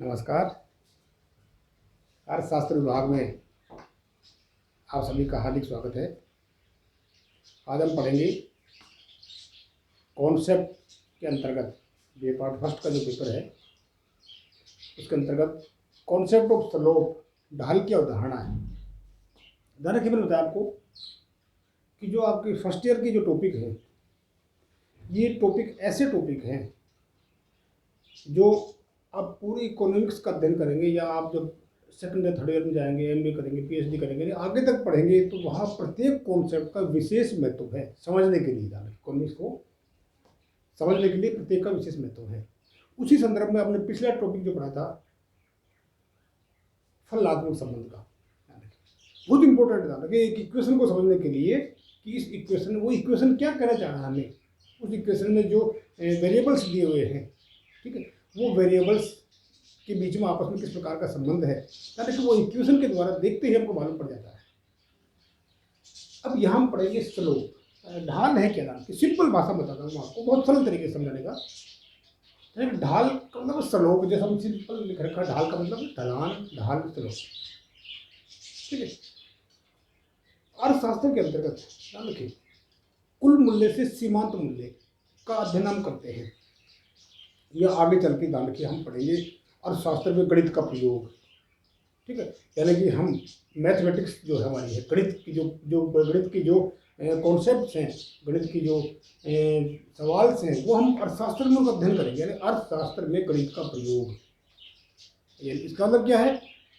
नमस्कार। अर्थशास्त्र विभाग में आप सभी का हार्दिक स्वागत है। आज हम पढ़ेंगे कॉन्सेप्ट के अंतर्गत, ये पार्ट फर्स्ट का जो पेपर है उसके अंतर्गत कॉन्सेप्ट ऑफ स्लोप, ढाल की अवधारणा है। उदाहरण के लिए बताया आपको कि जो आपके फर्स्ट ईयर की जो टॉपिक है, ये टॉपिक ऐसे टॉपिक हैं जो आप पूरी इकोनॉमिक्स का अध्ययन करेंगे, या आप जब सेकंड या थर्ड ईयर में जाएंगे, एमबीए करेंगे, पीएचडी करेंगे, आगे तक पढ़ेंगे, तो वहाँ प्रत्येक कॉन्सेप्ट का विशेष महत्व है समझने के लिए। इकोनॉमिक्स को समझने के लिए प्रत्येक का विशेष महत्व है। उसी संदर्भ में आपने पिछला टॉपिक जो पढ़ा था फलनात्मक संबंध का, बहुत इंपॉर्टेंट था कि एक इक्वेशन को समझने के लिए कि इस इक्वेशन, वो इक्वेशन क्या कहना चाह रहा है हमें, उस इक्वेशन में जो वेरिएबल्स दिए हुए हैं, ठीक है, वो वेरिएबल्स के बीच में आपस में किस प्रकार का संबंध है, ताकि वो इक्वेशन के द्वारा देखते ही हमको मालूम पड़ जाता है। अब यहाँ हम पढ़ेंगे स्लोप, ढाल है क्या नाम की सिंपल भाषा बताता हूँ आपको, बहुत सरल तरीके से समझाने का। ढाल का मतलब स्लोप, जैसे हम सिंपल लिख रखा, ढाल का मतलब ढलान, ढाल, स्लोप, ठीक है। अर्थशास्त्र के अंतर्गत ध्यान रखिए, कुल मूल्य से सीमांत मूल्य का अध्ययन हम करते हैं। यह आगे चल के ध्यान रखिए हम पढ़ेंगे अर्थशास्त्र में गणित का प्रयोग, ठीक है। यानी कि हम मैथमेटिक्स जो है हमारी है, गणित की गणित की जो कॉन्सेप्ट्स हैं, गणित की जो सवाल हैं, वो हम अर्थशास्त्र में उनका अध्ययन करेंगे। यानी अर्थशास्त्र में गणित का प्रयोग, इसका मतलब क्या है?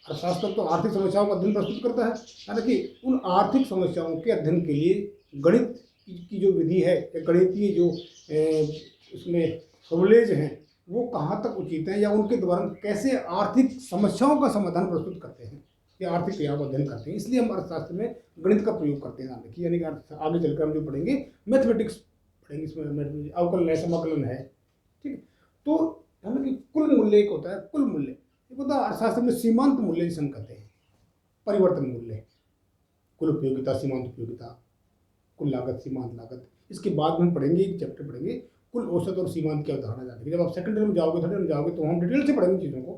अर्थशास्त्र तो आर्थिक समस्याओं का अध्ययन प्रस्तुत करता है, यानी कि उन आर्थिक समस्याओं के अध्ययन के लिए गणित की जो विधि है, गणितीय जो उसमें फॉर्मूलेज हैं, वो कहाँ तक उचित हैं, या उनके द्वारा कैसे आर्थिक समस्याओं का समाधान प्रस्तुत करते हैं, या आर्थिक क्रियाओं का अध्ययन करते हैं। इसलिए हम अर्थशास्त्र में गणित का प्रयोग करते हैं। देखिए, यानी कि आगे चलकर हम जो पढ़ेंगे मैथमेटिक्स पढ़ेंगे, इसमें अवकलन है, समाकलन है, ठीक है। तो यानी कि कुल मूल्य एक होता है, कुल मूल्य एक होता है अर्थशास्त्र में सीमांत मूल्य जिसे हम कहते हैं, परिवर्तन मूल्य, कुल उपयोगिता, सीमांत उपयोगिता, कुल लागत, सीमांत लागत। इसके बाद में हम पढ़ेंगे, एक चैप्टर पढ़ेंगे कुल औसत और सीमांत की अवधारणा जानेंगे। जब आप सेकंड ईयर में जाओगे, थर्ड ईयर में जाओगे, तो हम डिटेल से पढ़ेंगे चीज़ों को,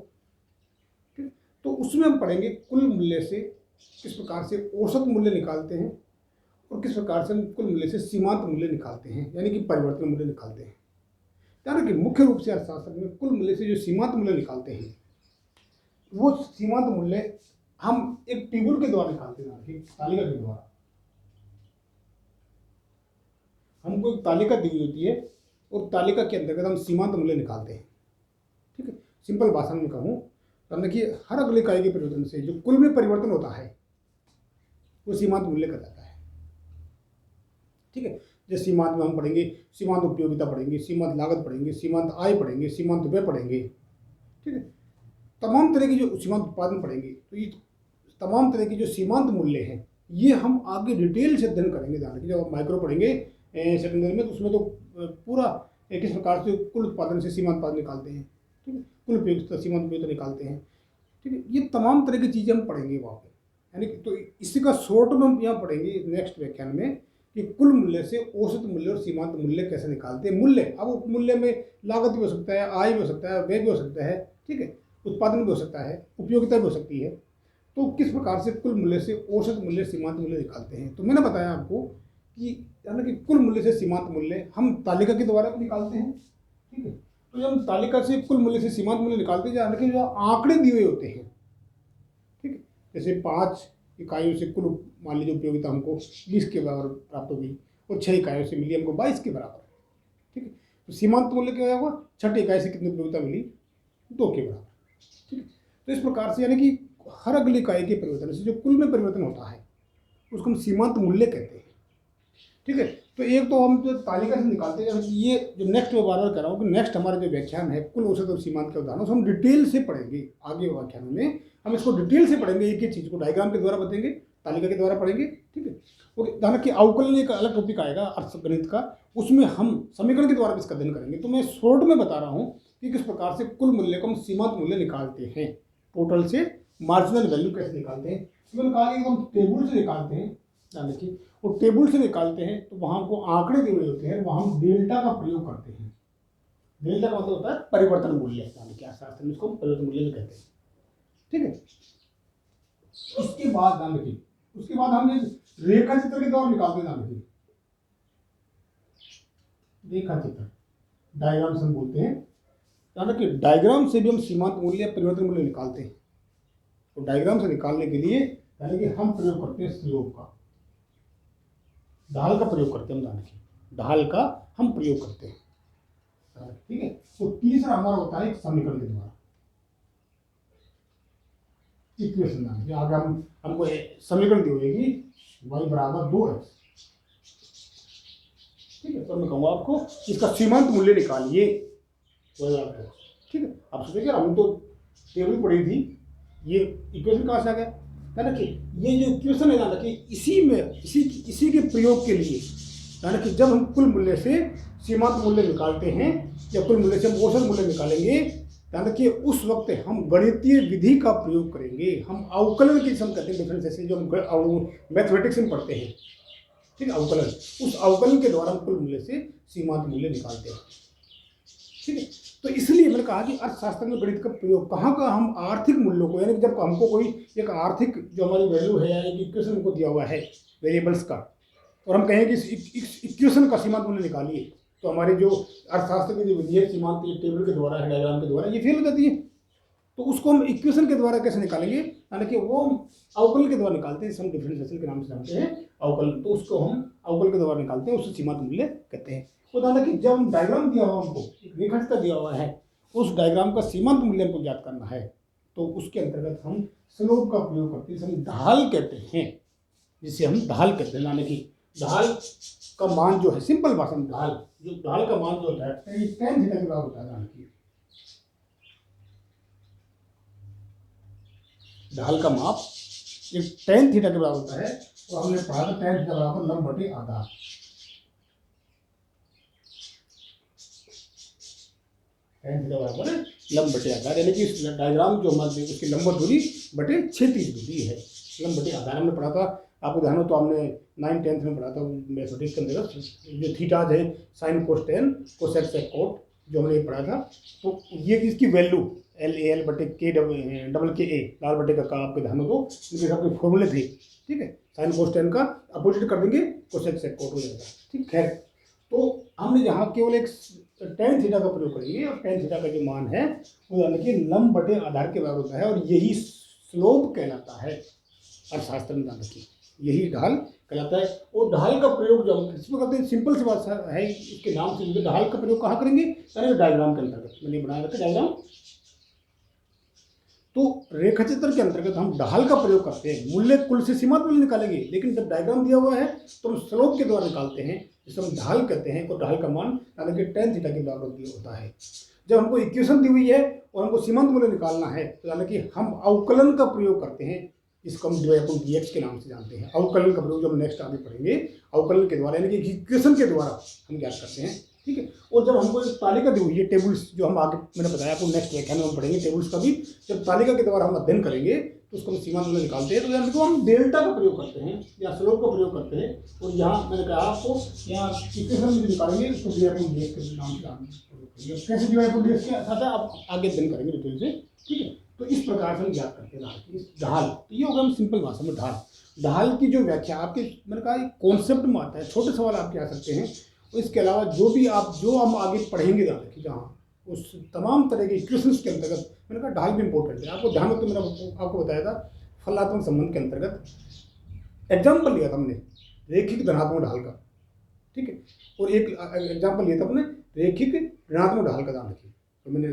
ठीक। तो उसमें हम पढ़ेंगे कुल मूल्य से किस प्रकार से औसत मूल्य निकालते हैं, और किस प्रकार से हम कुल मूल्य से सीमांत मूल्य निकालते हैं, यानी कि परिवर्तन मूल्य निकालते हैं। यानी कि मुख्य रूप से अर्थशास्त्र में कुल मूल्य से जो सीमांत मूल्य निकालते हैं, वो सीमांत मूल्य हम एक टेबल के द्वारा निकालते हैं, तालिका के द्वारा। हमको एक तालिका दी हुई होती है, और तालिका के अंतर्गत हम सीमांत मूल्य निकालते हैं, ठीक है। सिंपल भाषा में कहूँ तो देखिए, हर अगली इकाई के परिवर्तन से जो कुल में परिवर्तन होता है वो सीमांत मूल्य कहलाता है, ठीक है। जैसे सीमांत में हम पढ़ेंगे सीमांत उपयोगिता पढ़ेंगे, सीमांत लागत पढ़ेंगे, सीमांत आय पढ़ेंगे, सीमांत व्यय पढ़ेंगे, ठीक है। तमाम तरह की जो सीमांत उत्पादन पढ़ेंगे। तो ये तमाम तरह की जो सीमांत मूल्य हैं, ये हम आगे डिटेल से अध्ययन करेंगे। ध्यान रखिए, जब आप माइक्रो पढ़ेंगे सेकेंड ईयर में, तो उसमें तो पूरा किस प्रकार से कुल उत्पादन से सीमांत उत्पादन निकालते हैं, ठीक है, कुल उपयोगिता, सीमांत उपयोगिता निकालते हैं, ठीक है। ये तमाम तरह की चीज़ें हम पढ़ेंगे वहाँ पे, यानी कि तो इसी का शॉर्ट में हम यहाँ पढ़ेंगे नेक्स्ट व्याख्यान में कि कुल मूल्य से औसत मूल्य और सीमांत मूल्य कैसे निकालते हैं। मूल्य, अब उप मूल्य में लागत भी हो सकता है, आय भी हो सकता है, व्यय भी हो सकता है, ठीक है, उत्पादन भी हो सकता है, उपयोगिता भी हो सकती है। तो किस प्रकार से कुल मूल्य से औसत मूल्य, सीमांत मूल्य निकालते हैं। तो मैंने बताया आपको कि यानी कि कुल मूल्य से सीमांत मूल्य हम तालिका के द्वारा निकालते हैं, ठीक है। तो जब हम तालिका से कुल मूल्य से सीमांत मूल्य निकालते हैं, यानी कि जो आंकड़े दिए हुए होते हैं, ठीक है, जैसे 5 इकाइयों से कुल मान लीजिए उपयोगिता हमको 20 के बराबर प्राप्त हो गई, और 6 इकाइयों से मिली हमको 22 के बराबर, ठीक है। तो सीमांत मूल्य क्या होगा? 6ठी इकाई से कितनी उपयोगिता मिली? 2 के बराबर, ठीक है। तो इस प्रकार से यानी कि हर अगली इकाई के परिवर्तन से जो कुल में परिवर्तन होता है उसको हम सीमांत मूल्य कहते हैं, ठीक है। तो एक तो हम जो तालिका से निकालते हैं, ये जो नेक्स्ट मैं बार बार कह रहा हूँ कि नेक्स्ट हमारा जो व्याख्यान है कुल औसत और सीमांत के उदाहरण, हम डिटेल से पढ़ेंगे। आगे व्याख्यान में हम इसको डिटेल से पढ़ेंगे, एक एक चीज़ को डायग्राम के द्वारा बताएंगे, तालिका के द्वारा पढ़ेंगे, ठीक है। और हालांकि अवकलन एक अलग टॉपिक आएगा अर्थगणित का, उसमें हम समीकरण के द्वारा इसका अध्ययन करेंगे। तो मैं शॉर्ट में बता रहा हूँ कि किस प्रकार से कुल मूल्य को हम सीमांत मूल्य निकालते हैं, टोटल से मार्जिनल वैल्यू कैसे निकालते हैं। मैंने कहा कि हम टेबल से निकालते हैं, ध्यान देखिए, और टेबल से निकालते हैं तो वहाँ हमको आंकड़े दिए हुए होते हैं, वहाँ हम डेल्टा का प्रयोग करते हैं। डेल्टा का मतलब होता है परिवर्तन मूल्य, यानी कि अर्थशास्त्र में इसको हम परिवर्तन मूल्य भी कहते हैं। ठीक है, इसके बाद ध्यान रखिए, उसके बाद हम रेखा चित्र के द्वारा निकालते हैं। ध्यान रखिए, रेखा चित्र डायग्राम से हम बोलते हैं। ध्यान रखिए, डायग्राम से भी हम सीमांत मूल्य परिवर्तन मूल्य निकालते हैं। तो डायग्राम से निकालने के लिए यानी कि हम प्रयोग करते हैं स्लोप का, ढाल का प्रयोग करते हैं हम। ध्यान रखिए, ढाल का हम प्रयोग करते हैं। ठीक है, तो तीसरा हमारा होता है एक समीकरण के द्वारा, इक्वेशन। आगे हमको समीकरण दी होगी y बराबर 2x। ठीक है, तो मैं कहूँगा आपको इसका सीमांत मूल्य निकालिए। ठीक है, आप सोचेंगे हम तो टेबल पढ़ी थी, ये इक्वेशन कहाँ से आ गया? यानी कि ये जो इक्वेशन है ना कि इसी के प्रयोग के लिए, यानी कि जब हम कुल मूल्य से सीमांत मूल्य निकालते हैं या कुल मूल्य से हम औसत मूल्य निकालेंगे, यानी कि उस वक्त हम गणितीय विधि का प्रयोग करेंगे। हम अवकलन की हम कहते हैं डिफरेंशिएशन, जो हम मैथमेटिक्स में पढ़ते हैं। ठीक है, अवकलन, उस अवकलन के द्वारा हम कुल मूल्य से सीमांत मूल्य निकालते हैं। ठीक है, तो इसलिए मैंने कहा कि अर्थशास्त्र में गणित का प्रयोग कहाँ का, हम आर्थिक मूल्यों को, यानी कि जब हमको कोई एक आर्थिक जो हमारी वैल्यू है, यानी कि इक्वेशन हमको दिया हुआ है वेरिएबल्स का, और हम कहें कि इस इक्वेशन का सीमांत मूल्य निकालिए, तो हमारी जो अर्थशास्त्र की जो विधि है सीमांत टेबल के द्वारा है, डायग्राम के द्वारा, ये फेल हो जाती है। तो उसको हम इक्वेशन के द्वारा कैसे निकालेंगे, यानी कि वो अवकलन के द्वारा निकालते हैं, हम डिफरेंशिएशन के नाम से जानते हैं अवकलन। तो उसको हम अवकलन के द्वारा निकालते हैं, उससे सीमांत मूल्य कहते हैं। तो दादा कि जब हम डायग्राम दिया हुआ, हमको एक रेखाचित्र दिया हुआ है, उस डायग्राम का सीमांत मूल्य हमको ज्ञात करना है, तो उसके अंतर्गत हम स्लोप का प्रयोग करते हैं, जिसे हम ढाल कहते हैं, जिसे हम ढाल कहते हैं। यानी कि ढाल का मान जो है, सिंपल भाषा में ढाल का मान जो होता है tan थीटा के बराबर होता है। ढाल का माप एक tan थीटा के बराबर होता है, और हमने पढ़ा था tan थीटा बराबर लंब बटे आधार। tan थीटा बराबर लंब बटे आधार, यानी कि इस डायग्राम जो हमारे उसकी लंब दूरी बटे क्षैतिज दूरी है, लंब बटे आधार हमने पढ़ा था। आपको ध्यान हो तो हमने 9th-10th में पढ़ा था मैथमेटिक्स के अंतर्गत, जो थीटाज है sine cos tan cosec sec cot, जो हमने पढ़ा था। तो ये इसकी वैल्यू LAL बटे K डबल के A लाल बटे का आपके ध्यान हो तो इनके सबके फॉर्मूले थे। ठीक है, साइन कोस टेन का अपोजिट कर देंगे, कोसेक सेक कोट हो जाएगा। ठीक, खैर, तो हमने यहाँ केवल एक tan थीटा का प्रयोग करेंगे, और tan थीटा का जो मान है वो यानी कि लंब बटे आधार के बराबर होता है, और यही स्लोप कहलाता है अर्थशास्त्र में। ध्यान रखिए, यही ढाल कहलाता है। और ढाल का प्रयोग जो हम इसमें करते हैं, सिंपल सी बात है, इसके नाम से ढाल का प्रयोग कहाँ करेंगे, यानी डायग्राम के अंतर्गत। मैंने बनाया रखा डायग्राम, तो रेखाचित्र के अंतर्गत हम ढाल का प्रयोग करते हैं, मूल्य कुल से सीमांत मूल्य निकालेंगे, लेकिन जब डायग्राम दिया हुआ है तो हम स्लोप के द्वारा निकालते हैं, जिसे हम ढाल कहते हैं। तो ढाल का मान यानी कि tan थीटा के बराबर होता है। जब हमको इक्वेशन दी हुई है और हमको सीमांत मूल्य निकालना है, तो यानी कि हम अवकलन का प्रयोग करते हैं, इसको हम dy/dx के नाम से जानते हैं। अवकलन का प्रयोग जो हम नेक्स्ट आगे पढ़ेंगे, अवकलन के द्वारा यानी कि इक्वेशन के द्वारा हम ज्ञात करते हैं। ठीक है, और जब हमको एक तालिका दी हुई है, टेबल्स जो हम आगे मैंने बताया आपको नेक्स्ट व्याख्यान में हम पढ़ेंगे टेबल्स का भी, जब तालिका के द्वारा हम अध्ययन करेंगे तो उसको हम सीमांत मूल्य निकालते हैं। तो यानी तो हम डेल्टा का प्रयोग करते हैं या स्लोप का प्रयोग करते हैं, और यहाँ मैंने कहा आपको यहाँ इक्वेशन में निकालेंगे, उसको dy/dx के नाम से कैसे dy/dx के साथ आप आगे अध्ययन करेंगे डिटेल से। ठीक है, तो इस प्रकार से हम ज्ञात करते हैं ढाल। तो ये होगा हम सिंपल भाषा में ढाल की जो व्याख्या आपके मैंने कहा कॉन्सेप्ट में आता है, छोटे सवाल आपके आ सकते हैं। और इसके अलावा जो हम आगे पढ़ेंगे जहाँ उस तमाम तरह के इक्वेशंस के अंतर्गत मैंने कहा ढाल भी इंपॉर्टेंट है। आपको ध्यान हो तो मैंने आपको बताया था फलात्मक संबंध के अंतर्गत एग्जाम्पल लिया था हमने रेखिक धनात्मक ढाल का। ठीक है, और एक एग्जाम्पल लिया था अपने रेखिक ऋणात्मक ढाल का। ध्यान रखिए, तो मैंने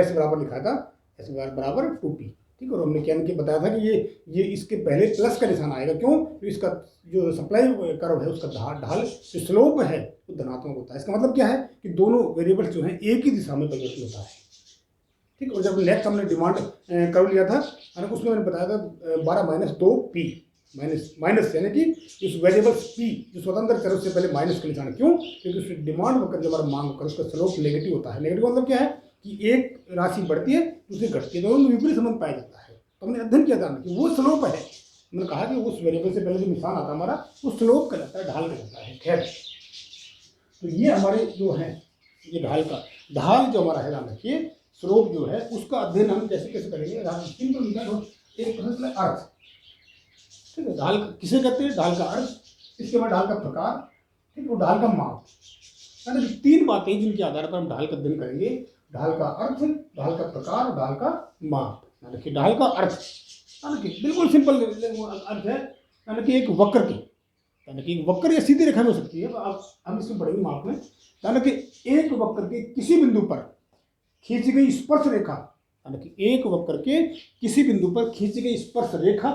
S बराबर लिखा था, S बराबर 2p। ठीक है, और हमने क्या बताया था कि ये इसके पहले प्लस का निशान आएगा। क्यों? तो इसका जो सप्लाई कर्व है उसका ढाल जो स्लोप है वो धनात्मक होता है। इसका मतलब क्या है कि दोनों वेरिएबल्स जो हैं एक ही दिशा में परिवर्तित होता है। ठीक, और जब नेक्स्ट हमने डिमांड कर्व लिया था उसमें मैंने बताया था 12 - 2p माइनस यानी कि इस वेरिएबल्स p जो स्वतंत्र चरों से पहले माइनस का निशान। क्यों? क्योंकि उसकी डिमांड होकर जो हमारा मांग होकर उसका स्लोप नेगेटिव होता है। नेगेटिव मतलब क्या है कि एक राशि बढ़ती है दूसरी घटती है, दोनों में विपरीत संबंध पाया जाता है। तो हमने अध्ययन किया था कि वो स्लोप है। मैंने कहा कि उस वेरिएबल से पहले जो निशान आता है हमारा वो स्लोप कहलाता है, ढाल कहलाता है। खैर, तो ये हमारे जो है ये ढाल का ढाल जो हमारा है, ध्यान रखिए, स्लोप जो है उसका अध्ययन हम कैसे कैसे करेंगे। सिंपल एक प्रश्न अर्थ, ठीक है, ढाल किसे कहते हैं, ढाल का अर्थ, इसके बाद ढाल का प्रकार, ठीक है, और ढाल का माप, यानी तीन बातें जिनके आधार पर हम ढाल का अध्ययन करेंगे। ढाल का अर्थ, ढाल का प्रकार और ढाल का माप। यानी कि ढाल का अर्थ, यानी कि बिल्कुल सिंपल अर्थ है, यानी कि एक वक्र की, यानी कि एक वक्र या सीधी रेखा में हो सकती है, अब हम इसमें पढ़ेंगे माप में। यानी कि एक वक्र के किसी बिंदु पर खींची गई स्पर्श रेखा, यानी कि एक वक्र के किसी बिंदु पर खींची गई स्पर्श रेखा,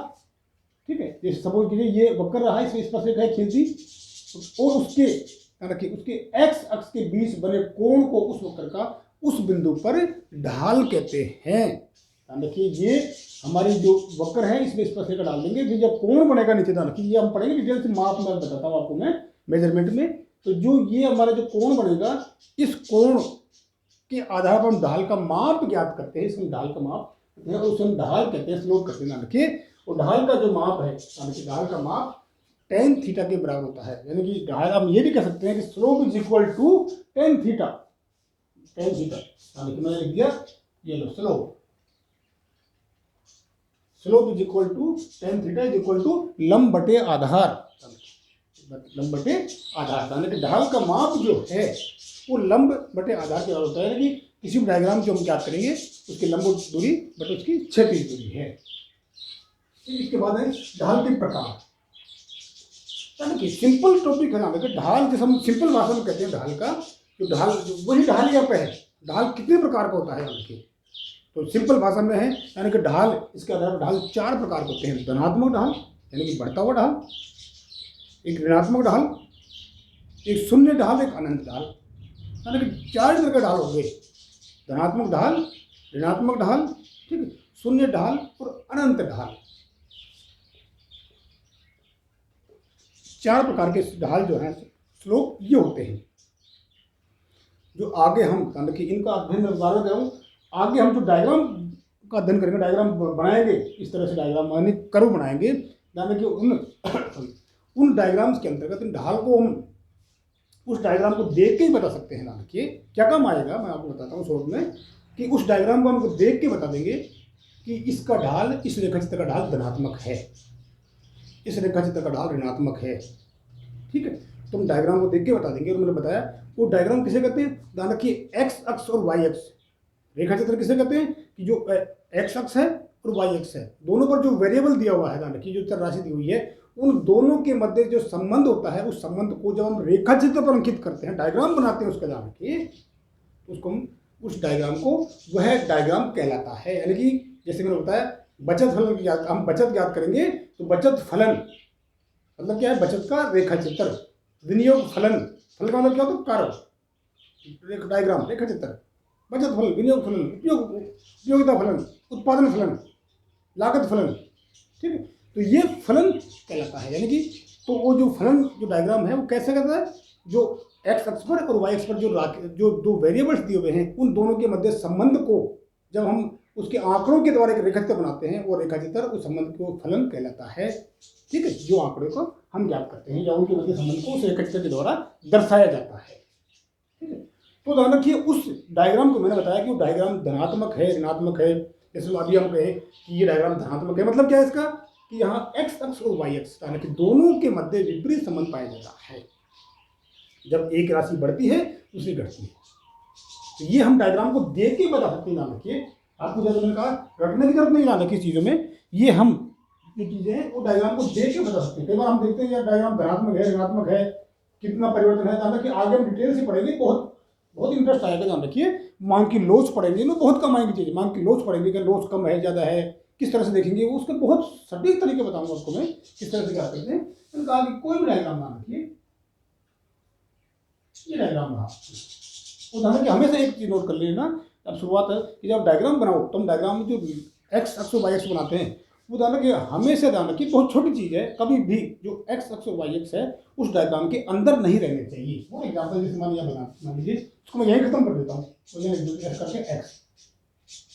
ठीक है, जैसे सपोज कीजिए ये वक्र रहा है, इसमें स्पर्श रेखा है खींची, और उसके यानी कि उसके एक्स अक्ष के बीच बने कोण को उस वक्र का उस बिंदु पर ढाल कहते हैं। यानी कि ये हमारी जो वक्र है इसमें स्पर्श रेखा डाल देंगे, फिर जब कोण बनेगा नीचे, यानी कि ये हम पढ़ेंगे डिटेल से, माप में बताता हूँ आपको मैं मेजरमेंट में। तो जो ये हमारा जो कोण बनेगा, इस कोण के आधार पर हम ढाल का माप ज्ञात करते हैं, इसमें ढाल का माप और उसे हम ढाल कहते हैं, स्लोप कहते हैं। देखिए, और ढाल का जो माप है, यानी कि ढाल का माप tan थीटा के बराबर होता है। यानी कि ढाल हम ये भी कह सकते हैं कि slope is equal to tan theta, tan theta, यानी कि मैंने लिख दिया ये लो slope, slope is equal to tan theta is equal to लंब बटे आधार, लंब बटे आधार। यानी कि ढाल का माप जो है वो लंब बटे आधार के बराबर होता है। यानी कि किसी भी डायग्राम जो हम ज्ञात करेंगे उसकी लंब दूरी बटे उसकी क्षैतिज दूरी है। इसके बाद है ढाल के प्रकार, यानी कि सिंपल टॉपिक है ना, देखिए ढाल जैसे हम सिंपल भाषा में कहते हैं, ढाल का जो ढाल वही ढाल यहाँ पे है, ढाल कितने प्रकार का होता है, यानी कि तो सिंपल भाषा में है, यानी कि ढाल, इसके आधार पर ढाल चार प्रकार के होते हैं। धनात्मक ढाल, यानी कि बढ़ता हुआ ढाल, एक ऋणात्मक ढाल, एक शून्य ढाल, एक अनंत ढाल, यानी कि चार तरह के ढाल हो गए। धनात्मक ढाल, ऋणात्मक ढाल, ठीक है, शून्य ढाल और अनंत ढाल, चार प्रकार के ढाल जो है स्लोप ये होते हैं। जो आगे हम, यानी कि इनका अध्ययन मैं बार बार कह रहा हूँ, आगे हम जो डायग्राम का अध्ययन करेंगे, डायग्राम बनाएंगे, इस तरह से डायग्राम यानी कर्व बनाएंगे, यानी कि उन डायग्राम्स के अंतर्गत इन ढाल को हम उस डायग्राम को देख के ही बता सकते हैं। ना कि क्या काम आएगा, मैं आपको बताता हूँ शॉर्ट में, कि उस डायग्राम को हमको देख के बता देंगे कि इसका ढाल, इस रेखाचित्र का ढाल धनात्मक है, इस रेखाचित्र का ढाल ऋणात्मक है, ठीक है। तो हम डायग्राम को देख के बता देंगे। और मैंने बताया वो डायग्राम किसे कहते हैं, ध्यान रखिए, एक्स अक्ष और वाई अक्ष, रेखाचित्र किसे कहते हैं कि जो एक्स अक्ष है और वाई अक्ष है, दोनों पर जो वेरिएबल दिया हुआ है, ध्यान रखिए, जो चर राशि दी हुई है, उन दोनों के मध्य जो संबंध होता है, उस संबंध को जब हम रेखाचित्र पर अंकित करते हैं, डायग्राम बनाते हैं उसका, ध्यान रखिए, उसको हम उस डायग्राम को वह डायग्राम कहलाता है। यानी कि जैसे मैंने बताया बचत फलन की हम बचत ज्ञात करेंगे, तो बचत फलन मतलब क्या है, बचत का रेखाचित्र, विनियोग फलन, फल का मतलब क्या होता है, कार्य, डायग्राम, रेखाचित्र, बचत फलन, विनियोग फलन, उपयोगिता फलन, उत्पादन फलन, लागत फलन, ठीक है। तो ये फलन कहलाता है। यानी कि तो वो जो फलन जो डायग्राम है वो कैसे कहता है, जो एक्स अक्ष पर और वाई अक्ष पर जो दो वेरिएबल्स दिए हुए हैं, उन दोनों के मध्य संबंध को जब हम उसके आंकड़ों के द्वारा एक रेखाचित्र बनाते हैं, वो रेखाचित्र उस संबंध को फलन कहलाता है, ठीक है। जो आंकड़े को हम ज्ञात करते हैं या उनके मध्य संबंध को उस रेखाचित्र के द्वारा दर्शाया जाता है, ठीक है। तो ध्यान रखिए, उस डायग्राम को मैंने बताया कि वो डायग्राम धनात्मक है, ऋणात्मक है। जैसे अभी हम कहें कि ये डायग्राम धनात्मक है, मतलब क्या है इसका, कि यहाँ एक्स अक्ष और वाई अक्ष, यानी कि दोनों के मध्य विपरीत संबंध पाया जाता है। जब एक राशि बढ़ती है दूसरी घटती है, तो ये हम डायग्राम को देख के बता सकते हैं। ध्यान रखिए, आपको जैसे मैंने कहा रटने की जरूरत नहीं, ध्यान रखिए चीज़ों में, ये हम जो चीज़ें हैं वो डायग्राम को देख के बता सकते हैं। कई बार हम देखते हैं यार डायग्राम धनात्मक है, ऋणात्मक है, कितना परिवर्तन है, ध्यान रखिए, आगे हम डिटेल से पढ़ेंगे, बहुत बहुत इंटरेस्ट आएगा। ध्यान रखिए, मान की लोच पढ़ेंगे ना, बहुत कम आएंगी चीज़ें, मान की लोच पढ़ेंगे कि लोच कम है ज़्यादा है, किस तरह से देखेंगे, उसके बहुत सटीक तरीके बताऊंगा आपको मैं, किस तरह से क्या करते हैं। मैंने कहा कि कोई भी डायग्राम मान रखिए, ये डायग्राम रहा, तो ध्यान रखिए, हमेशा एक चीज़ नोट कर लेना, अब शुरुआत है कि जब डायग्राम बनाओ तो हम डायग्राम में जो एक्स अक्ष और वाई अक्ष बनाते हैं, वो ध्यान रखिए, हमेशा ध्यान रखिए, बहुत छोटी चीज़ है, कभी भी जो एक्स अक्ष और वाई अक्ष है उस डायग्राम के अंदर नहीं रहने चाहिए। वो एग्जाम्पल जैसे मान लीजिए, उसको मैं यहीं खत्म कर देता हूँ, तो ये करके एक्स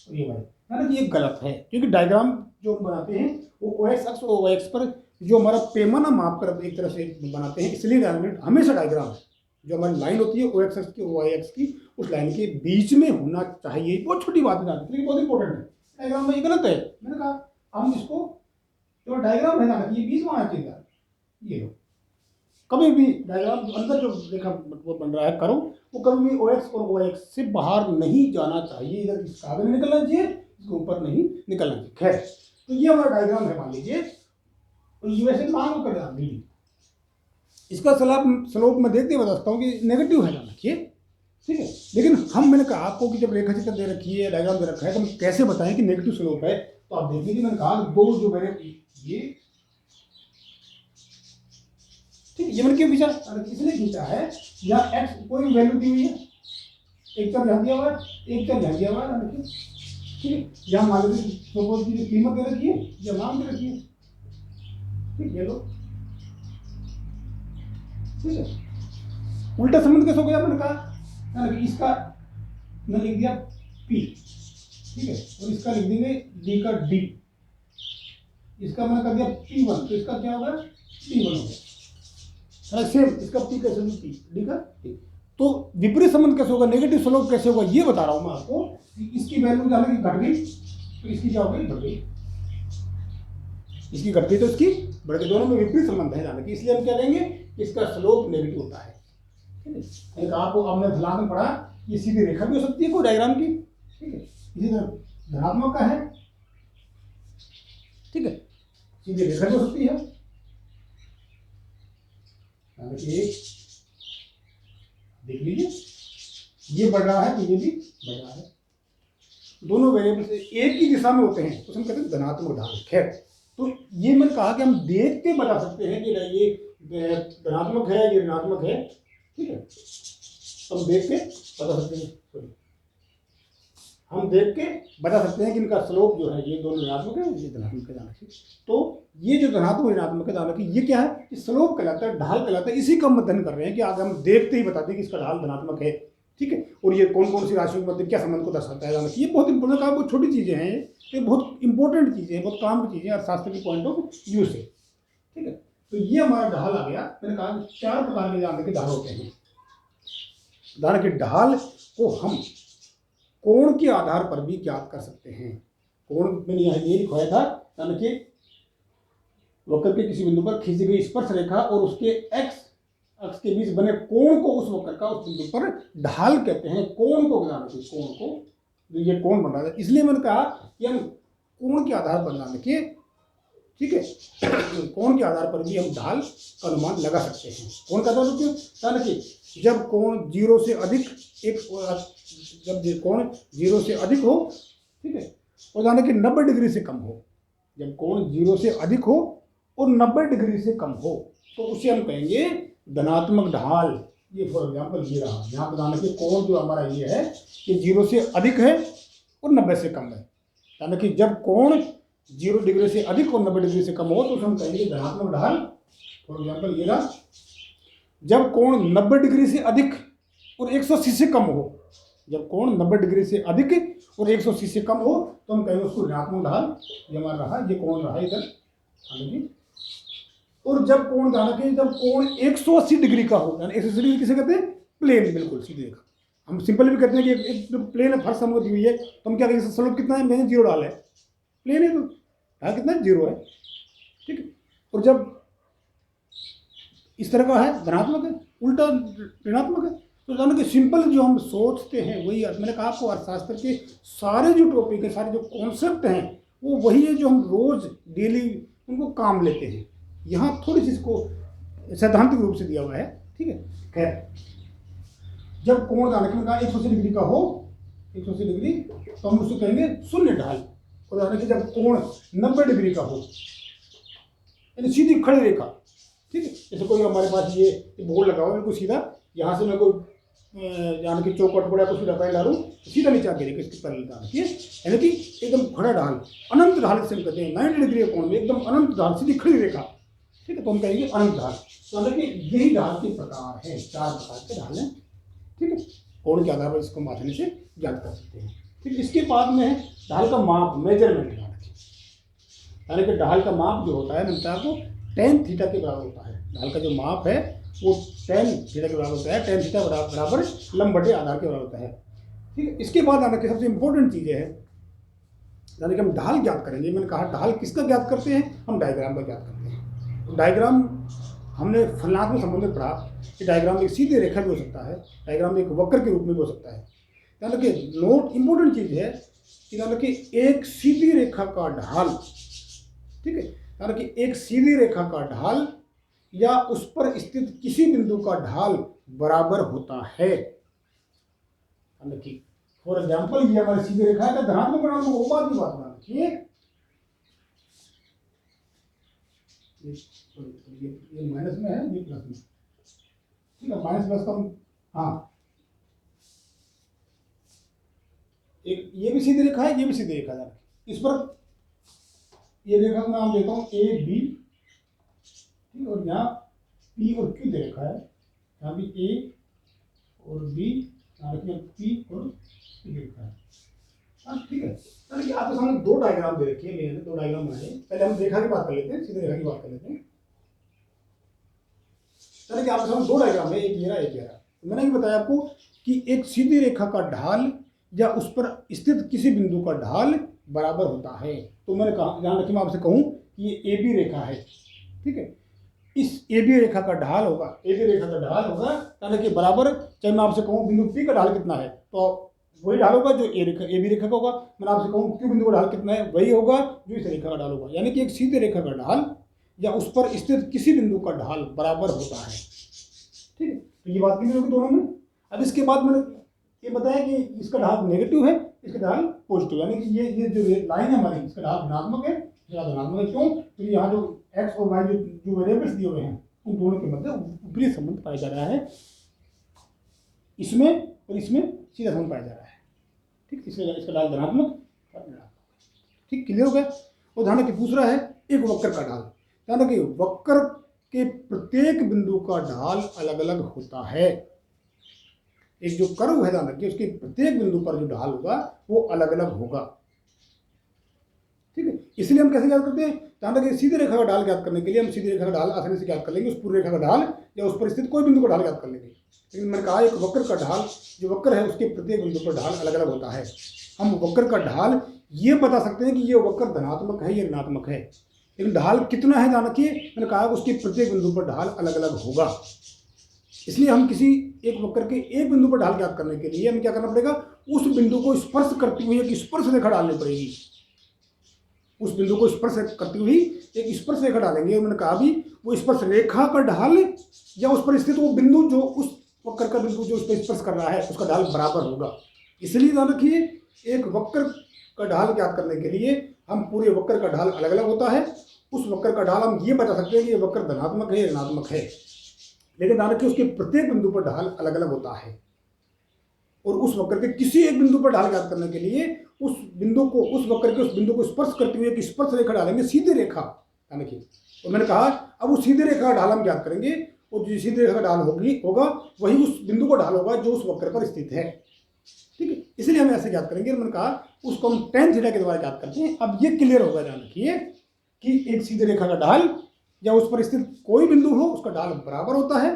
और ये वाई, यानी कि ये गलत है, क्योंकि डायग्राम जो बनाते हैं वो एक्स अक्ष और वाई अक्ष पर जो हमारा पैमाना माप कर एक तरह से बनाते हैं, इसलिए हमेशा डायग्राम जो हमारी लाइन होती है ओ एक्स एक्स की ओ वाई एक्स की, उस लाइन के बीच में होना चाहिए। बहुत छोटी बात है जानते, लेकिन बहुत इंपॉर्टेंट है। डायग्राम में ये गलत है, मैंने कहा हम इसको जो डायग्राम है ना ये बीच में आना चाहिए। ये लो, कभी भी डायग्राम अंदर जो रेखा वो बन रहा है करो, वो कभी भी ओ एक्स और ओ एक्स से बाहर नहीं जाना चाहिए। इधर इसका आगे नहीं निकलना चाहिए, इसके ऊपर नहीं निकलना चाहिए। खैर, तो ये हमारा डायग्राम है मान लीजिए, तो ये वैसे मान कर दी इसका स्लोप मैं देखते बता सकता हूँ कि नेगेटिव है जान रखिए, ठीक है। लेकिन मैंने कहा आपको कि जब रेखा चित्र दे रखी है, डायग्राम दे रखा है, तो हम कैसे बताएं कि नेगेटिव स्लोप है। तो आप देखिए, मैंने कहा दो जो मैंने ये ठीक है, ये मैंने क्यों खींचा, इसलिए खींचा है यहाँ एक्स कोई वैल्यू दी हुई है, एक चर यहाँ दिया हुआ है, एक चर यहाँ दिया हुआ है, देखिए ठीक है। यहाँ मान लीजिए सपोज की कीमत दे रखी है या नाम दे रखी है, ठीक है। लो ठीक है, उल्टा संबंध कैसे हो गया, मैंने कहा कि इसका मैं लिख दिया P, ठीक है, और इसका लिख देंगे D का D, इसका मैंने कर दिया P1, तो इसका क्या होगा P1 हो गया। सेम इसका P कैसे होगा P, D का P। तो विपरीत संबंध कैसे होगा, नेगेटिव स्लोप कैसे होगा, ये बता रहा हूं मैं आपको। इसकी वैल्यू क्या है, घट गई तो इसकी क्या हो गई, बढ़ गई, इसकी घट गई तो इसकी बढ़ गई, दोनों में विपरीत संबंध है जाने की, इसलिए हम क्या कहेंगे इसका स्लोप नेगेटिव होता है, ठीक है। एक आपको हमने फलाना पढ़ा, ये सीधी रेखा भी हो सकती है कोई डायग्राम की, ठीक है, इसी तरह धनात्मक का है, ठीक है, सीधी रेखा भी हो सकती है, देख लीजिए ये बढ़ रहा है तो ये भी बढ़ रहा है, दोनों वेरिएबल से एक ही दिशा में होते हैं तो हम कहते हैं धनात्मक ढाल। खैर, तो ये मैंने कहा कि हम देख के बता सकते हैं कि ये धनात्मक है ये ऋणात्मक है, ठीक है, हम देख के बता सकते हैं, हम देख के बता सकते हैं कि इनका स्लोप जो है ये दोनों ऋणात्मक है, ये धनात्मक है। तो ये जो धनात्मक ऋणात्मक है, ये क्या है, ये स्लोप कहलाता है, ढाल कहलाता है। इसी का हम अध्ययन कर रहे हैं कि आगे हम देखते ही बताते हैं कि इसका ढाल धनात्मक है, ठीक है, और ये कौन कौन सी राशियों के मध्य क्या संबंध को दर्शाता है। ये बहुत इंपॉर्टेंट, बहुत छोटी चीज़ें हैं, ये बहुत इंपॉर्टेंट चीज़ें हैं, बहुत काम की चीज़ें अर्थशास्त्र की पॉइंट ऑफ व्यू से, ठीक है। तो ये हमारा ढाल आ गया। मैंने कहा 4 प्रकार के दान के ढाल होते हैं। दान के ढाल को हम कोण के आधार पर भी ज्ञात कर सकते हैं। कोण मैंने यहाँ ये लिखवाया था, यानी कि वक्र के किसी बिंदु पर खींची गई स्पर्श रेखा और उसके एक्स अक्ष के बीच बने कोण को उस वक्र का उस बिंदु पर ढाल कहते हैं। कोण को बनाने के, कोण को, ये कोण बन रहा है, इसलिए मैंने कहा कि हम कोण के आधार पर बनाने के, ठीक है, कोण के आधार पर भी हम ढाल का अनुमान लगा सकते हैं। कोण का आधार क्यों, यानी कि जब कोण 0 से अधिक जब कोण 0 से अधिक हो, ठीक है, और यानी कि 90 डिग्री से कम हो, जब कोण 0 से अधिक हो और 90 डिग्री से कम हो तो उसे हम कहेंगे धनात्मक ढाल। ये फॉर एग्जाम्पल ये रहा, यहाँ पर यानी कि कोण जो हमारा ये है कि 0 से अधिक है और 90 से कम है, यानी कि जब कोण 0 डिग्री से अधिक और 90 डिग्री से कम हो तो हम कहेंगे धनात्मक ढाल। फॉर एग्जाम्पल ये रहा, जब कोण 90 डिग्री से अधिक और 180 से कम हो, जब कोण 90 डिग्री से अधिक और 180 से कम हो तो हम कहेंगे उसको ऋणात्मक ढाल। ये हमारा रहा, ये कोण रहा इधर, और जब कोण जब कोण 180 डिग्री का हो, यानी 180 डिग्री किसे कहते हैं, प्लेन, बिल्कुल सीधी रेखा। हम सिंपल भी कहते हैं कि एक प्लेन है, फर्श हमको दी हुई है, तो हम क्या कहेंगे स्लोप कितना है, मैंने 0 डाला है, प्लेन है तो ढाल कितना है, 0 है, ठीक है। और जब इस तरह का है धनात्मक है, उल्टा ऋणात्मक है। तो जानो कि सिंपल जो हम सोचते हैं वही, मैंने कहा आपको अर्थशास्त्र के सारे जो टॉपिक है, सारे जो कॉन्सेप्ट हैं वो वही है जो हम रोज डेली उनको काम लेते हैं। यहाँ थोड़ी सी इसको सैद्धांतिक रूप से दिया हुआ है, ठीक है। खैर, जब कोण दाने के कहा 180 डिग्री का हो, 180 डिग्री, तो हम उसको कहेंगे शून्य ढाल। और दाने कि जब कोण 90 डिग्री का हो, यानी सीधी खड़ी रेखा, ठीक है, जैसे कोई हमारे पास ये बोर्ड लगा हुआ है बिल्कुल सीधा, यहाँ से मैं कोई यानी कि चौकट पड़ा कुछ पैर डालूँ सीधा नीचे आके रेखा इसकी पैर डाल, यानी कि एकदम खड़ा ढाल, अनंत ढाल से हम कहते हैं। 90 डिग्री कोण में एकदम अनंत ढाल, सीधी खड़ी रेखा, ठीक है, तो हम कहेंगे अनंत ढाल। तो यानी कि यही ढाल के प्रकार है, 4 प्रकार के ढाल हैं, ठीक है। कोण के आधार पर इसको मापने से ज्ञात कर सकते हैं, ठीक। इसके बाद में है ढाल का माप, मेजरमेंट, यानी कि ढाल का माप जो होता है मिलता है आपको tan थीटा के बराबर होता है। ढाल का जो माप है वो tan थीटा के बराबर होता है, tan थीटा बराबर लंब बटे आधार के बराबर होता है। ठीक है, इसके बाद आने की सबसे इंपॉर्टेंट चीज़ है, यानी कि हम ढाल ज्ञात करेंगे। मैंने कहा ढाल किसका ज्ञात करते हैं, हम डायग्राम का ज्ञात करते हैं। तो डायग्राम हमने फलनात्मक संबंध में पढ़ा कि डायग्राम एक सीधी रेखा भी हो सकता है, डायग्राम एक वक्र के रूप में भी हो सकता है। यानी कि नोट इंपॉर्टेंट चीज़ है कि यानी कि एक सीधी रेखा का ढाल, ठीक है, यानी कि एक सीधी रेखा का ढाल या उस पर स्थित किसी बिंदु का ढाल बराबर होता है। यानी कि फॉर एग्जाम्पल ये हमारी सीधी रेखा है, धनात्मक ऋणात्मक वो बात की बात बना रखिए। ये माइनस में है, ये प्लस में, ठीक है, माइनस प्लस का हाँ, एक ये भी सीधी रेखा है, ये भी सीधी रेखा है। इस पर ये रेखा का नाम देता हूँ ए बी, ठीक, और यहाँ पी और क्यू दे रखा है, यहाँ भी ए और बी, यहाँ रखिए पी और क्यू दे रखा है। हाँ ठीक है, यानी कि आपके सामने दो डायग्राम दे रखी है, मैंने दो डायग्राम बनाए। पहले हम रेखा की बात कर लेते हैं, सीधे रेखा की बात कर लेते हैं। यानी कि आपके सामने दो डायग्राम है, एक ये रहा एक ये रहा। मैंने ये बताया आपको कि एक सीधी रेखा का ढाल या उस पर स्थित किसी बिंदु का ढाल बराबर होता है। तो मैंने कहा, ध्यान रखिए, मैं आपसे कहूँ कि ये ए बी रेखा है, ठीक है, इस ए बी रेखा का ढाल होगा, ए बी रेखा का ढाल होगा यानी कि बराबर, चाहे मैं आपसे कहूँ बिंदु पी का ढाल कितना है, तो वही ढाल होगा जो ए बी रेखा का होगा। मैंने आपसे कहूँ क्यू बिंदु का ढाल कितना है, वही होगा जो इस रेखा का ढाल होगा। यानी कि एक सीधी रेखा का ढाल या उस पर स्थित किसी बिंदु का ढाल बराबर होता है। ठीक है, तो ये बात क्लियर होगी दोनों में। अब इसके बाद मैंने ये बताया कि इसका ढाल नेगेटिव है, इसका ढाल पॉजिटिव, यानी कि ये जो लाइन है हमारी, इसका ढाल धनात्मक है, इसका धनात्मक है। क्यों? तो यहाँ जो एक्स और वाई जो वेरिएबल्स दिए हुए हैं, उन दोनों के मध्य ऊपरी संबंध पाया जा रहा है, इसमें और इसमें सीधा संबंध पाया जा रहा है। ठीक, इसलिए इसका ढाल धनात्मक, ठीक, क्लियर हो गया। और ध्यान रखिए दूसरा है एक वक्र का ढाल। ध्यान रखिए वक्र के प्रत्येक बिंदु का ढाल अलग अलग होता है। एक जो कर्व है, ध्यान रखिए, उसके प्रत्येक बिंदु पर जो ढाल होगा वो अलग अलग होगा। ठीक है, इसलिए हम कैसे ज्ञात करते हैं, ध्यान रखिए सीधी रेखा का ढाल ज्ञात करने के लिए हम सीधी रेखा का ढाल आसानी से ज्ञात कर लेंगे, उस पूरी रेखा का ढाल या उस पर स्थित कोई बिंदु का ढाल ज्ञात कर लेंगे। लेकिन मैंने कहा एक वक्र का ढाल, जो वक्र है उसके प्रत्येक बिंदु पर ढाल अलग अलग होता है। हम वक्र का ढाल ये बता सकते हैं कि ये वक्र धनात्मक है या ऋणात्मक है, लेकिन ढाल कितना है ध्यान रखिए, मैंने कहा उसके प्रत्येक बिंदु पर ढाल अलग अलग होगा। इसलिए हम किसी एक वक्र के एक बिंदु पर ढाल ज्ञात करने के लिए हमें क्या करना पड़ेगा, उस बिंदु को स्पर्श करती हुई एक स्पर्श रेखा डालनी पड़ेगी। उस बिंदु को स्पर्श करती हुई एक स्पर्श रेखा डालेंगे। मैंने कहा भी वो स्पर्श रेखा का ढाल या उस पर स्थित वो बिंदु, जो उस वक्र का बिंदु जो उस पर स्पर्श कर रहा है, उसका ढाल बराबर होगा। इसलिए ध्यान रखिए एक वक्र का ढाल ज्ञात करने के लिए हम पूरे वक्र का ढाल अलग अलग होता है। उस वक्र का ढाल हम ये बता सकते हैं कि ये वक्र धनात्मक है या ऋणात्मक है, लेकिन ध्यान रखिए उसके प्रत्येक बिंदु पर ढाल अलग अलग होता है। और उस वक्र के किसी एक बिंदु पर ढाल ज्ञात करने के लिए उस बिंदु को, उस वक्र के उस बिंदु को स्पर्श करते हुए एक स्पर्श रेखा डालेंगे, सीधी रेखा। ध्यान रखिए, और मैंने कहा अब उस सीधी रेखा का ढाल हम ज्ञात करेंगे, और जो सीधी रेखा का ढाल होगा वही उस बिंदु का ढाल होगा जो उस वक्र पर स्थित है। ठीक है, इसलिए हम ऐसे ज्ञात करेंगे। मैंने कहा उसको हम tan थीटा के द्वारा ज्ञात करते हैं। अब ये क्लियर होगा, ध्यान रखिए कि एक सीधी रेखा का ढाल या उस पर स्थित कोई बिंदु हो उसका ढाल बराबर होता है।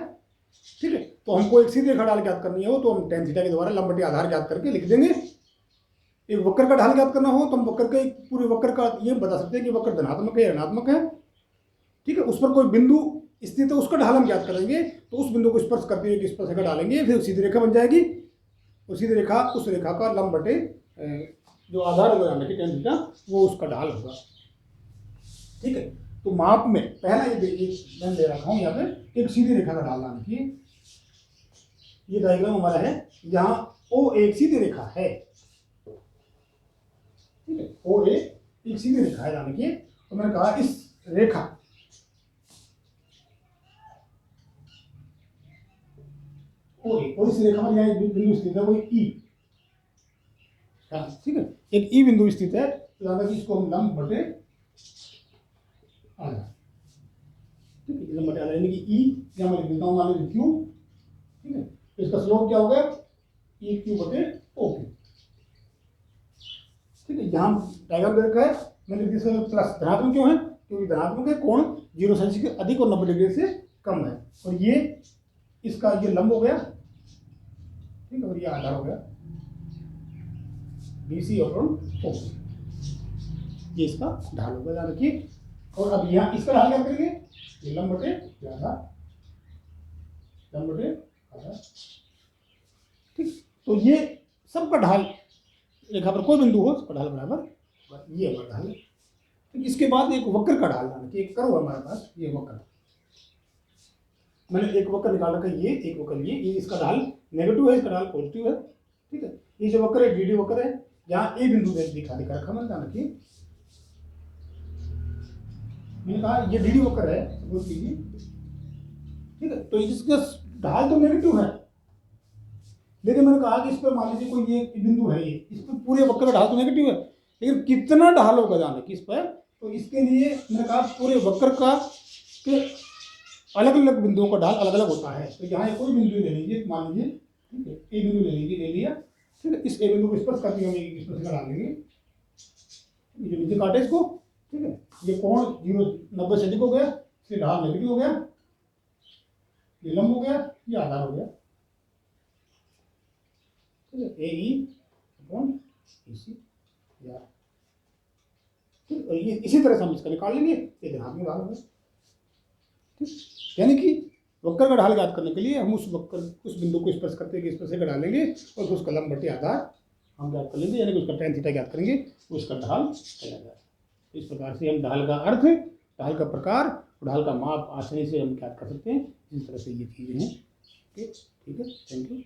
ठीक है, तो हमको एक सीधी रेखा ढाल ज्ञात करनी हो तो हम tan थीटा के द्वारा लंब बटे आधार ज्ञात करके लिख देंगे। एक वक्र का ढाल ज्ञात करना हो तो हम वक्र के पूरे वक्र का ये बता सकते हैं कि वक्र धनात्मक है या ऋणात्मक है। ठीक है, उस पर कोई बिंदु स्थित है उसका ढाल हम ज्ञात करेंगे, तो उस बिंदु को स्पर्श करते हुए स्पर्श रेखा डालेंगे, फिर सीधी रेखा बन जाएगी। और सीधी रेखा उस रेखा का लंब बटे जो आधार होगा tan थीटा, वो उसका ढाल होगा। ठीक है, तो माप में पहला ये मैं दे रखा हूँ यहाँ पे एक सीधी रेखा का ढाल। देखिए ये डायग्राम हमारा है, यहाँ ओ एक सीधी रेखा है। ठीक है, ओ एक सीधी रेखा है, यानी कि तो मैंने कहा इस रेखा ओ एक, और इस रेखा पर यहाँ बिंदु स्थित है, वही ई। ठीक है, एक ई बिंदु स्थित है, तो याद रखिए इसको हम लंब बटे आधार। ठीक है, लंब बटे आधार यानी कि ई, यहाँ मैं लिख देता हूँ मान लीजिए क्यू। ठीक है, तो इसका स्लोप क्या होगा, ई क्यू बटे ओ क्यू। ठीक है, यहाँ डायग्राम दे रखा है, मैंने इसमें प्लस धनात्मक क्यों है, क्योंकि धनात्मक है कोण 0 सेंस के अधिक और 90 डिग्री से कम है, और ये इसका ये लंब हो गया, ठीक है, और ये आधार हो गया BC अपॉन OC, ये इसका ढाल होगा, ध्यान रखिए। और अब यहाँ इसका ढाल क्या करेंगे, ये लंब बटे आधार, लंब बटे आधार, ठीक। तो ये सबका ढाल रेखा पर कोई बिंदु हो उसका ढाल बराबर ये हमारा ढाल है। तो इसके बाद एक वक्र का ढाल, कि एक कर्व हमारे पास, ये वक्र, मैंने एक वक्र निकाल रखा है, ये एक वक्र, ये इसका ढाल नेगेटिव है, इसका ढाल पॉजिटिव है, ठीक है। ये जो वक्र है DD वक्र है, यहाँ ए बिंदु दिखा रखा मैंने, ध्यान रखिए, मैंने कहा ये DD वक्र है, सपोज कीजिए, ठीक है। तो इसका ढाल तो नेगेटिव है, लेकिन मैंने कहा कि इस पर मान लीजिए कोई ये बिंदु है, ये इस पर पूरे वक्र का ढाल तो नेगेटिव है, लेकिन कितना ढाल होगा जाने कि इस पर, तो इसके लिए मैंने कहा पूरे वक्र का के अलग अलग बिंदुओं का ढाल अलग अलग होता है। तो यहाँ कोई बिंदु ले लीजिए, मान लीजिए, ठीक है, ए बिंदु ले लीजिए, ले लिया, ठीक है। इस ए बिंदु को स्पर्श करके हम एक स्पर्श का डाल देंगे, ये नीचे काटे इसको, ठीक है। ये कोण 90 से अधिक हो गया, इसलिए ढाल नेगेटिव हो गया, ये लंब हो गया, ये आधार हो गया, ठीक है, AE अपॉन EC, ठीक। और ये इसी तरह से हम इसका निकाल लेंगे, ये धनात्मक ढाल होगा, ठीक। यानी कि वक्र का ढाल ज्ञात करने के लिए हम उस बिंदु को स्पर्श करते हुए स्पर्श का डालेंगे, और फिर उसका लंब बटे आधार हम ज्ञात कर लेंगे, यानी कि उसका tan थीटा ज्ञात करेंगे, उसका ढाल कहलाएगा। इस प्रकार से हम ढाल का अर्थ, ढाल का प्रकार और ढाल का माप आसानी से हम ज्ञात कर सकते हैं। इस तरह से ये चीज़ें हैं, ठीक है, थैंक यू।